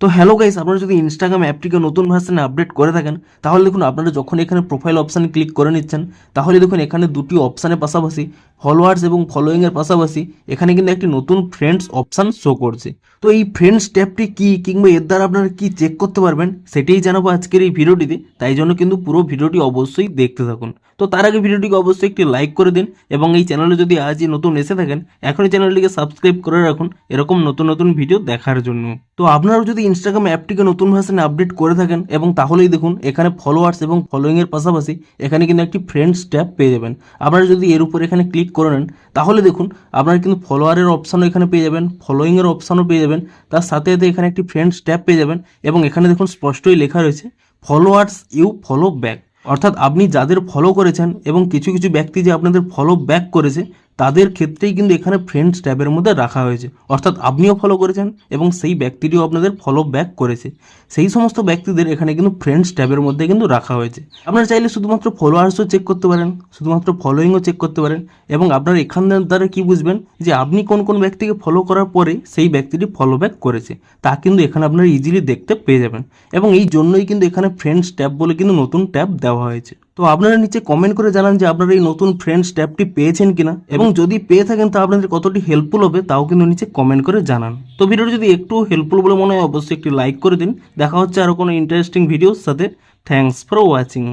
তো hello guys, আপনারা যদি ইনস্টাগ্রাম অ্যাপটিকে নতুন ভার্সনে আপডেট করে থাকেন তাহলে দেখুন আপনারা যখন এখানে প্রোফাইল অপশানে ক্লিক করে নিচ্ছেন তাহলে দেখুন এখানে দুটি অপশানের পাশাপাশি ফলোয়ার্স এবং ফলোয়িংয়ের পাশাপাশি এখানে কিন্তু একটি নতুন ফ্রেন্ডস অপশান শো করছে। তো এই ফ্রেন্ডস ট্যাবটি কী কিংবা এর দ্বারা আপনারা কী চেক করতে পারবেন সেটাই জানাবো আজকের এই ভিডিওটিতে, তাই জন্য কিন্তু পুরো ভিডিওটি অবশ্যই দেখতে থাকুন। তো তার আগে ভিডিওটিকে অবশ্যই একটি লাইক করে দিন এবং এই চ্যানেলে যদি আজই নতুন এসে থাকেন এখনই চ্যানেলটিকে সাবস্ক্রাইব করে রাখুন এরকম নতুন নতুন ভিডিও দেখার জন্য। তো আপনারাও যদি ইনস্টাগ্রাম অ্যাপটিকে নতুন ভার্সনে আপডেট করে থাকেন এবং তাহলেই দেখুন এখানে ফলোয়ার্স এবং ফলোয়িংয়ের পাশাপাশি এখানে কিন্তু একটি ফ্রেন্ডস ট্যাব পেয়ে যাবেন। আপনারা যদি এর উপর এখানে ক্লিক করে নেন তাহলে দেখুন আপনারা কিন্তু ফলোয়ারের অপশানও এখানে পেয়ে যাবেন, ফলোয়িংয়ের অপশানও পেয়ে যাবেন, তার সাথে সাথে এখানে একটি ফ্রেন্ডস ট্যাব পেয়ে যাবেন এবং এখানে দেখুন স্পষ্টই লেখা রয়েছে ফলোয়ার্স ইউ ফলো ব্যাক, অর্থাৎ আপনি যাদের ফলো করেছেন এবং কিছু কিছু ব্যক্তি যে আপনাদের ফলো ব্যাক করেছে তাদের ক্ষেত্রেই কিন্তু এখানে ফ্রেন্ডস ট্যাবের মধ্যে রাখা হয়েছে, অর্থাৎ আপনিও ফলো করেছেন এবং সেই ব্যক্তিটিও আপনাদের ফলো ব্যাক করেছে, সেই সমস্ত ব্যক্তিদের এখানে কিন্তু ফ্রেন্ডস ট্যাবের মধ্যে কিন্তু রাখা হয়েছে। আপনারা চাইলে শুধুমাত্র ফলোয়ার্সও চেক করতে পারেন, শুধুমাত্র ফলোয়িংও চেক করতে পারেন এবং আপনারা এখানের দ্বারা কি বুঝবেন যে আপনি কোন কোন ব্যক্তিকে ফলো করার পরে সেই ব্যক্তিটি ফলো ব্যাক করেছে তা কিন্তু এখানে আপনারা ইজিলি দেখতে পেয়ে যাবেন এবং এই জন্যই কিন্তু এখানে ফ্রেন্ডস ট্যাব বলে কিন্তু নতুন ট্যাব দেওয়া হয়েছে। তো আপনারা নিচে কমেন্ট করে জানান যে আপনারা এই নতুন ফ্রেন্ডস ট্যাবটি পেয়েছেন কিনা এবং যদি পেয়ে থাকেন তা আপনাদের কতটি হেল্পফুল হবে তাও কিন্তু নিচে কমেন্ট করে জানান। তো ভিডিওটি যদি একটু হেল্পফুল বলে মনে হয় অবশ্যই একটি লাইক করে দিন। দেখা হচ্ছে আরও কোনো ইন্টারেস্টিং ভিডিওর সাথে। Thanks for watching.